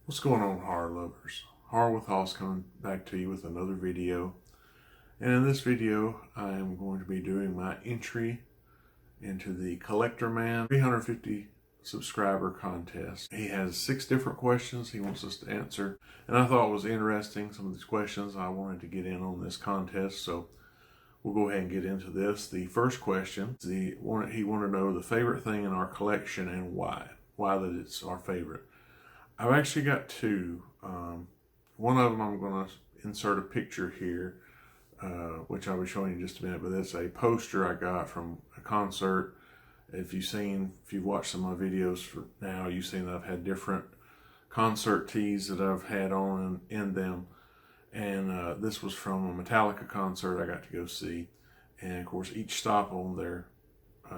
What's going on, horror lovers? HorrorWithHoss coming back to you with another video. And in this video, I am going to be doing my entry into the CollectorMan 350 subscriber contest. He has 6 different questions he wants us to answer. And I thought it was interesting, some of these questions I wanted to get in on this contest. So we'll go ahead and get into this. The first question, he wanted to know the favorite thing in our collection and why that it's our favorite. I've actually got 2. One of them I'm going to insert a picture here, which I'll be showing you in just a minute, but it's a poster I got from a concert. If you've watched some of my videos for now, you've seen that I've had different concert tees that I've had on in them. And this was from a Metallica concert I got to go see. And of course, each stop on their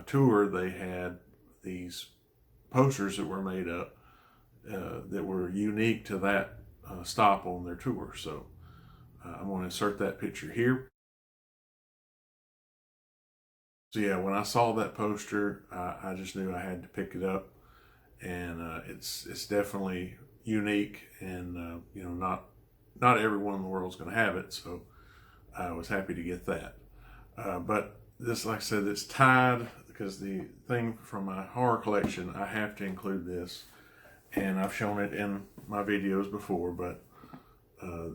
tour, they had these posters that were made up that were unique to that stop on their tour. So I'm going to insert that picture here. So yeah, when I saw that poster, I just knew I had to pick it up, and it's definitely unique, and not everyone in the world is going to have it. So I was happy to get that. But this, like I said, it's tied because the thing from my horror collection, I have to include this. And I've shown it in my videos before, but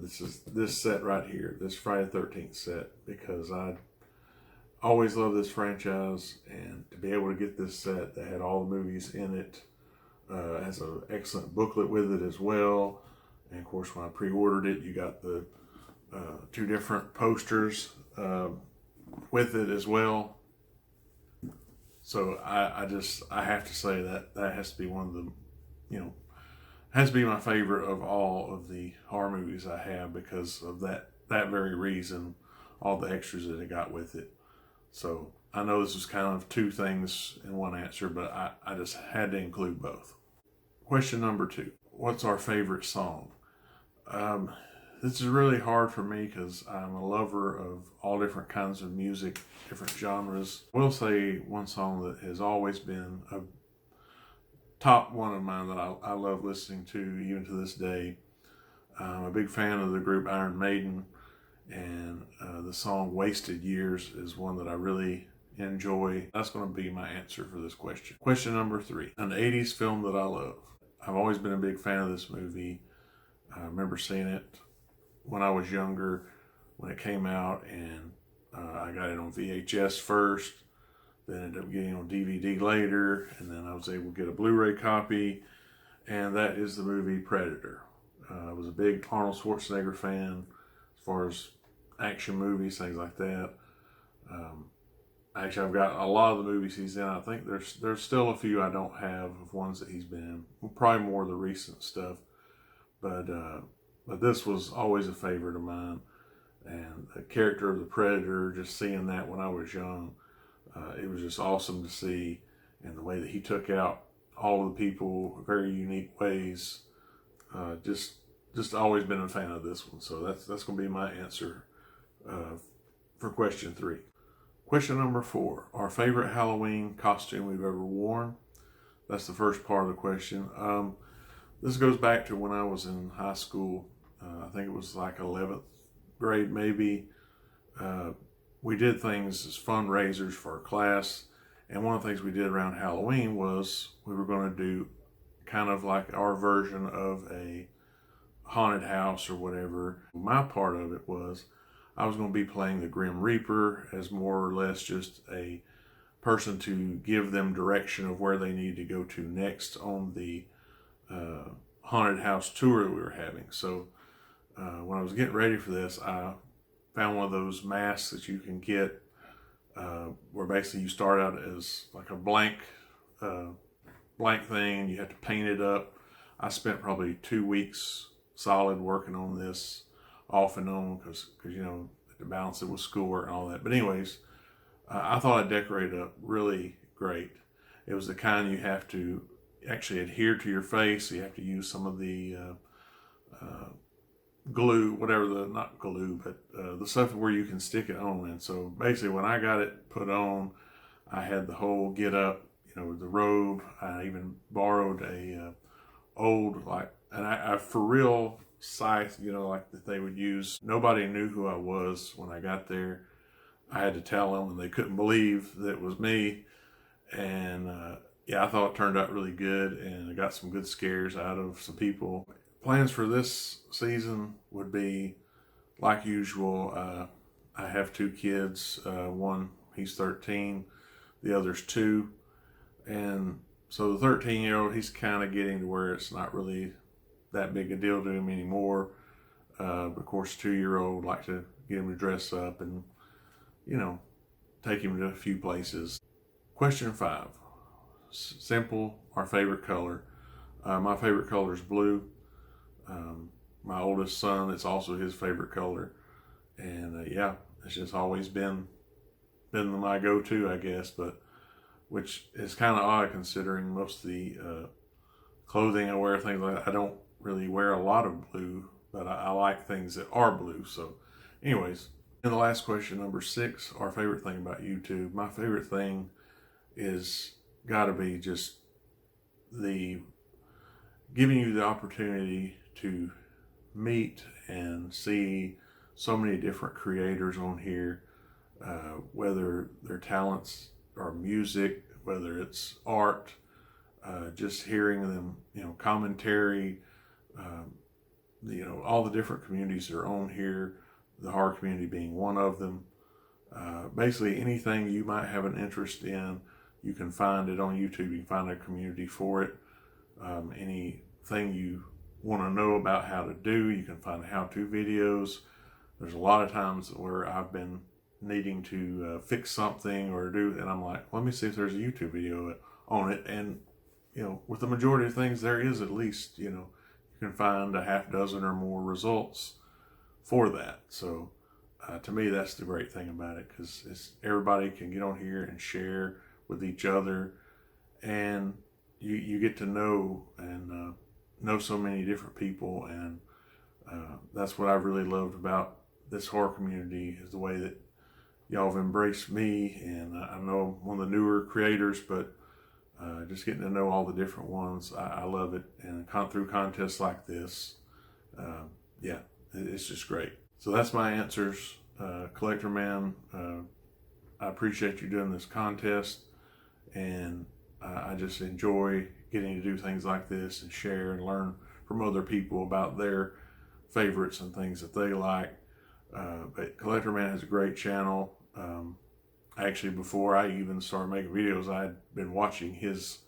this is this set right here, this Friday the 13th set, because I always love this franchise, and to be able to get this set that had all the movies in it, has an excellent booklet with it as well. And of course, when I pre-ordered it, you got the 2 different posters with it as well. So I have to say that has to be one of the, has to be my favorite of all of the horror movies I have, because of that very reason, all the extras that it got with it. So I know this is kind of 2 things in one answer, but I just had to include both. Question number 2, what's our favorite song? This is really hard for me because I'm a lover of all different kinds of music, different genres. I will say one song that has always been a top one of mine that I love listening to even to this day. I'm a big fan of the group Iron Maiden, and the song Wasted Years is one that I really enjoy. That's going to be my answer for this question. Question number 3, an 80s film that I love. I've always been a big fan of this movie. I remember seeing it when I was younger, when it came out, and I got it on VHS first, then ended up getting it on DVD later, and then I was able to get a Blu-ray copy, and that is the movie Predator. I was a big Arnold Schwarzenegger fan as far as action movies, things like that. Actually, I've got a lot of the movies he's in. I think there's still a few I don't have of ones that he's been in. Probably more of the recent stuff, but this was always a favorite of mine. And the character of the Predator, just seeing that when I was young, it was just awesome to see, and the way that he took out all of the people in very unique ways. Just always been a fan of this one. So that's going to be my answer for question 3. Question number 4, our favorite Halloween costume we've ever worn. That's the first part of the question. This goes back to when I was in high school. I think it was like 11th grade maybe. We did things as fundraisers for our class, and one of the things we did around Halloween was we were going to do kind of like our version of a haunted house or whatever. My part of it was I was going to be playing the Grim Reaper as more or less just a person to give them direction of where they need to go to next on the haunted house tour that we were having. So when I was getting ready for this, I found one of those masks that you can get where basically you start out as like a blank thing, and you have to paint it up. I spent probably 2 weeks solid working on this off and on because to balance it with schoolwork and all that. But anyways, I thought I decorated up really great. It was the kind you have to actually adhere to your face. So you have to use some of the glue, not glue, but the stuff where you can stick it on. And so basically when I got it put on, I had the whole get up, the robe. I even borrowed a old like and I for real, scythe, you know, like that they would use. Nobody knew who I was when I got there. I had to tell them, and they couldn't believe that it was me. And yeah, I thought it turned out really good, and I got some good scares out of some people. Plans for this season would be, like usual, I have 2 kids. One, he's 13, the other's 2. And so the 13-year-old, he's kind of getting to where it's not really that big a deal to him anymore. Of course, 2-year-old, like to get him to dress up and, you know, take him to a few places. Question 5. Simple, our favorite color. My favorite color is blue. My oldest son, it's also his favorite color. And yeah, it's just always been my go-to, I guess, but which is kind of odd considering most of the clothing I wear, things like that. I don't really wear a lot of blue, but I like things that are blue. So anyways, and the last question, number 6, our favorite thing about YouTube. My favorite thing is got to be just the giving you the opportunity to meet and see so many different creators on here, whether their talents are music, whether it's art, just hearing them, you know, commentary, you know, all the different communities that are on here, the horror community being one of them. Basically anything you might have an interest in, you can find it on YouTube. You can find a community for it. Anything you want to know about how to do, you can find how-to videos. There's a lot of times where I've been needing to fix something or do, and I'm like, let me see if there's a YouTube video on it. And, you know, with the majority of things, there is at least, you know, you can find a half dozen or more results for that. So to me, that's the great thing about it, because everybody can get on here and share with each other, and you get to know and know so many different people. And that's what I've really loved about this horror community, is the way that y'all have embraced me. And I know I'm one of the newer creators, but just getting to know all the different ones, I love it. And through contests like this, yeah, it's just great. So that's my answers. CollectorMan, I appreciate you doing this contest, and I just enjoy getting to do things like this and share and learn from other people about their favorites and things that they like. But CollectorMan has a great channel. Actually, before I even started making videos, I'd been watching his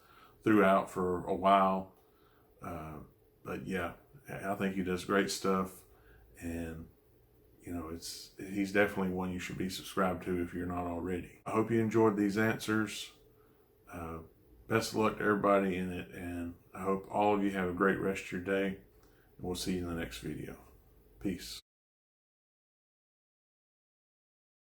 throughout for a while. But yeah, I think he does great stuff, and you know, he's definitely one you should be subscribed to if you're not already. I hope you enjoyed these answers. Best of luck to everybody in it, and I hope all of you have a great rest of your day. And we'll see you in the next video. Peace.